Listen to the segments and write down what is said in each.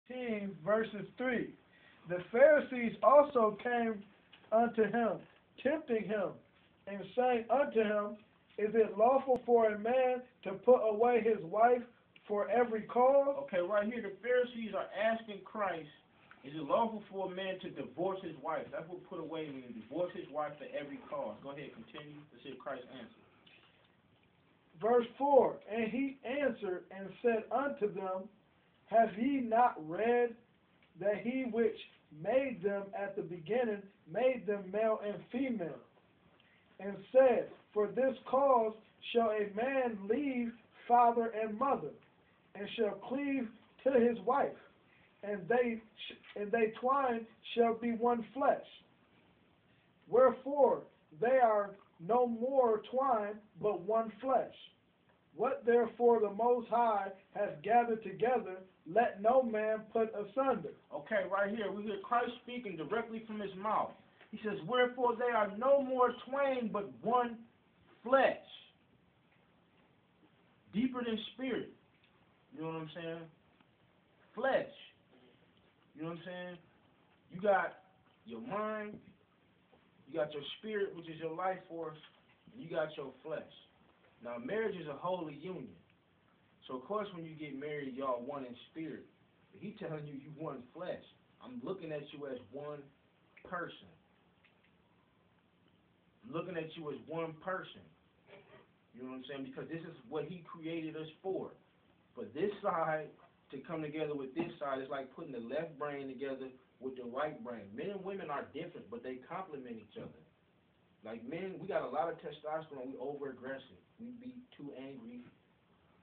19, verses 3. The Pharisees also came unto him, tempting him, and saying unto him, Is it lawful for a man to put away his wife for every cause? Okay, right here, the Pharisees are asking Christ, is it lawful for a man to divorce his wife? That's what put away means, divorce his wife for every cause. Go ahead, continue. Let's hear Christ's answer. Verse 4. And he answered and said unto them, Have ye not read that he which made them at the beginning made them male and female? And said, For this cause shall a man leave father and mother, and shall cleave to his wife, and they twine shall be one flesh. Wherefore they are no more twine, but one flesh. What therefore the Most High hath gathered together, let no man put asunder. Okay, right here, we hear Christ speaking directly from his mouth. He says, Wherefore they are no more twain, but one flesh. Deeper than spirit. You know what I'm saying? Flesh. You know what I'm saying? You got your mind, you got your spirit, which is your life force, and you got your flesh. Now, marriage is a holy union. So, of course, when you get married, y'all one in spirit. But he telling you one flesh. I'm looking at you as one person. I'm looking at you as one person. You know what I'm saying? Because this is what he created us for. For this side to come together with this side, it's like putting the left brain together with the right brain. Men and women are different, but they complement each other. Like men, we got a lot of testosterone. We over-aggressive. We be too angry.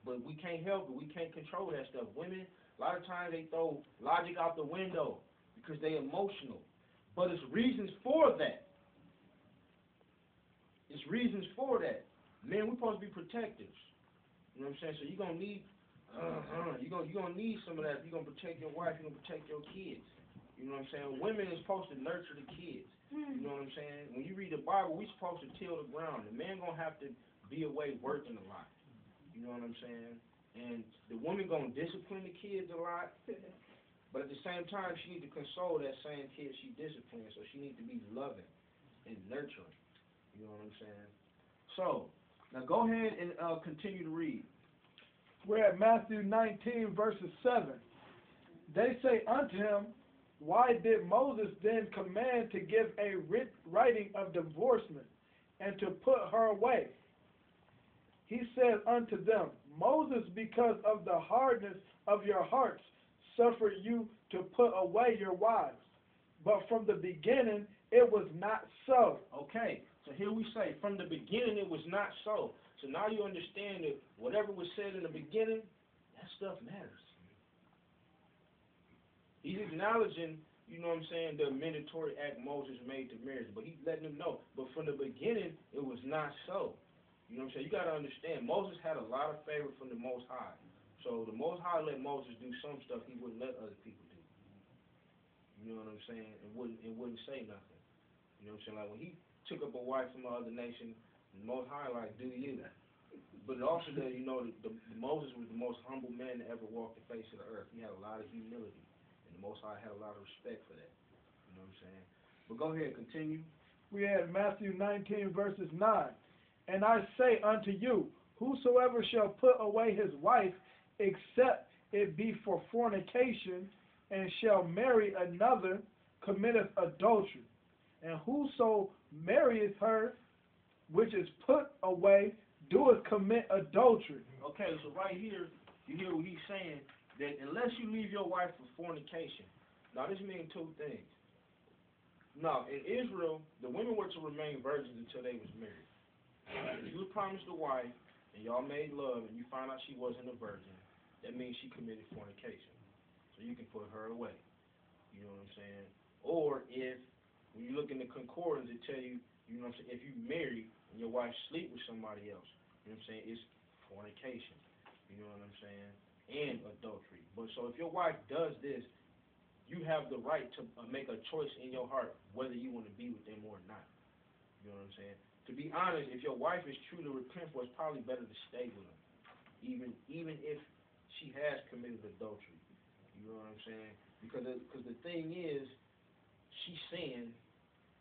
But we can't help it. We can't control that stuff. Women, a lot of times they throw logic out the window because they emotional. But it's reasons for that. It's reasons for that. Men, we're supposed to be protectors. You know what I'm saying? So you're going to need, you're gonna need some of that. You're going to protect your wife. You're going to protect your kids. You know what I'm saying? Women is supposed to nurture the kids. You know what I'm saying? When you read the Bible, we're supposed to till the ground. The man going to have to be away working a lot. You know what I'm saying? And the woman going to discipline the kids a lot. But at the same time, she needs to console that same kid she disciplines. So she needs to be loving and nurturing. You know what I'm saying? So, now go ahead and continue to read. We're at Matthew 19, verses 7. They say unto him, Why did Moses then command to give a writing of divorcement, and to put her away? He said unto them, Moses, because of the hardness of your hearts, suffered you to put away your wives. But from the beginning it was not so. Okay, so here we say, from the beginning it was not so. So now you understand that whatever was said in the beginning, that stuff matters. He's acknowledging, you know what I'm saying, the mandatory act Moses made to marriage, but he's letting them know. But from the beginning, it was not so. You know what I'm saying? You got to understand, Moses had a lot of favor from the Most High. So the Most High let Moses do some stuff he wouldn't let other people do. You know what I'm saying? And wouldn't say nothing. You know what I'm saying? Like when he took up a wife from another nation, the Most High like, do you? But also that, you know, Moses was the most humble man to ever walk the face of the earth. He had a lot of humility. The Most High had a lot of respect for that. You know what I'm saying? But go ahead, continue. We had Matthew 19, verses 9. And I say unto you, whosoever shall put away his wife, except it be for fornication, and shall marry another, committeth adultery. And whoso marrieth her, which is put away, doeth commit adultery. Okay, so right here, you hear what he's saying, that unless you leave your wife for fornication. Now, this means two things. Now, in Israel, the women were to remain virgins until they was married. If you were promised a wife, and y'all made love, and you found out she wasn't a virgin, that means she committed fornication. So you can put her away. You know what I'm saying? Or if, when you look in the concordance, it tell you, you know what I'm saying, if you marry and your wife sleep with somebody else, you know what I'm saying, it's fornication. You know what I'm saying? And adultery. But so if your wife does this, you have the right to make a choice in your heart whether you want to be with them or not. You know what I'm saying? To be honest, if your wife is truly repentful, it's probably better to stay with them, even if she has committed adultery. You know what I'm saying? Because the thing is, she sinned,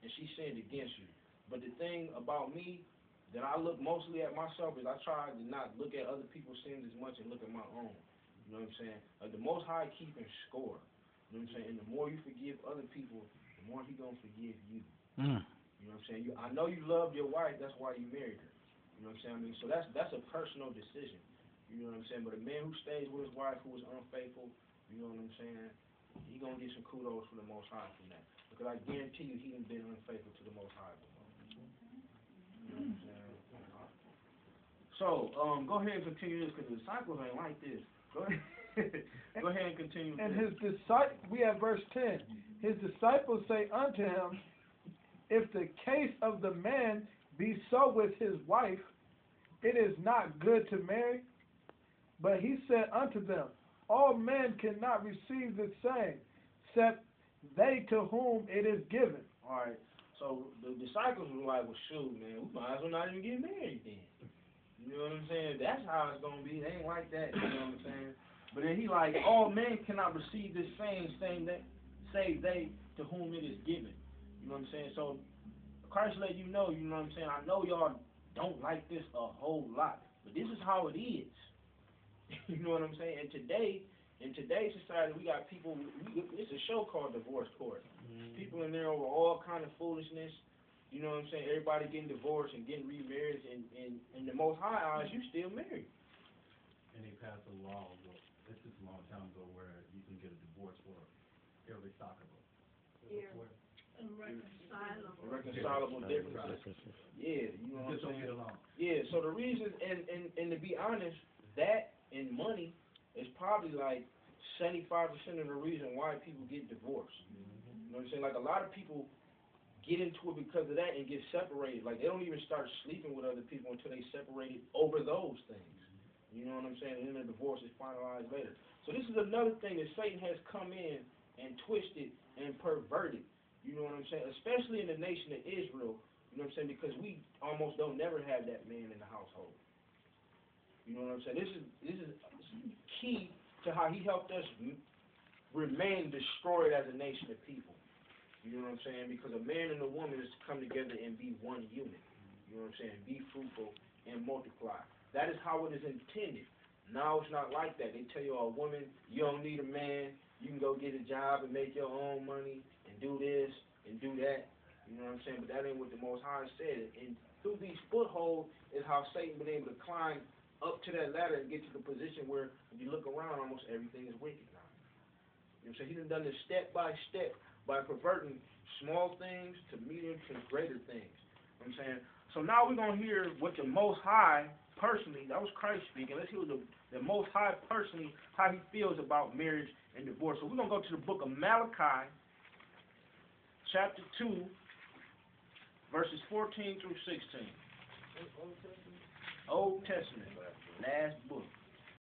and she sinned against you. But the thing about me, that I look mostly at myself, is I try to not look at other people's sins as much and look at my own. You know what I'm saying? Like, the Most High keeping score. You know what I'm saying? And the more you forgive other people, the more He gonna forgive you. You know what I'm saying? I know you loved your wife, that's why you married her. You know what I'm saying? I mean, so that's a personal decision. You know what I'm saying? But a man who stays with his wife who is unfaithful, you know what I'm saying, he gonna get some kudos from the Most High from that. Because I guarantee you he ain't been unfaithful to the Most High before. You know what I'm saying? So, go ahead and continue this, because the disciples ain't like this. Go ahead. Go ahead and continue. And his disciples, we have verse 10. His disciples say unto him, if the case of the man be so with his wife, it is not good to marry. But he said unto them, all men cannot receive the same, except they to whom it is given. All right. So the disciples were like, well, shoot, man, we might as well not even get married then. You know what I'm saying? That's how it's going to be. They ain't like that. You know what I'm saying? But then he like, all men cannot receive this same that save they to whom it is given. You know what I'm saying? So Christ let you know what I'm saying? I know y'all don't like this a whole lot, but this is how it is. You know what I'm saying? And today, in today's society, we got people, it's a show called Divorce Court. People in there over all kind of foolishness. You know what I'm saying? Everybody getting divorced and getting remarried, and in the Most High eyes, you still married. And they passed a law, this is a long time ago, where you can get a divorce for irreconcilable. Irreconcilable differences. Yeah, you know what I'm saying? Yeah, so the reason, and to be honest, that and money is probably like 75% of the reason why people get divorced. You know what I'm saying? Like, a lot of people get into it because of that and get separated. Like, they don't even start sleeping with other people until they separated over those things. You know what I'm saying? And then the divorce is finalized later. So this is another thing that Satan has come in and twisted and perverted. You know what I'm saying? Especially in the nation of Israel. You know what I'm saying? Because we almost don't never have that man in the household. You know what I'm saying? This is key to how he helped us remain destroyed as a nation of people. You know what I'm saying? Because a man and a woman is to come together and be one unit. You know what I'm saying? Be fruitful and multiply. That is how it is intended. Now it's not like that. They tell you, a woman, you don't need a man. You can go get a job and make your own money and do this and do that. You know what I'm saying? But that ain't what the Most High said. And through these footholds is how Satan been able to climb up to that ladder and get to the position where, if you look around, almost everything is wicked now. You know what I'm saying? He done this step by step by perverting small things to medium to greater things. You know what I'm saying? So now we're going to hear what the Most High personally, that was Christ speaking, let's hear the Most High personally, how he feels about marriage and divorce. So we're going to go to the book of Malachi, chapter 2, verses 14 through 16. Old Testament, last book.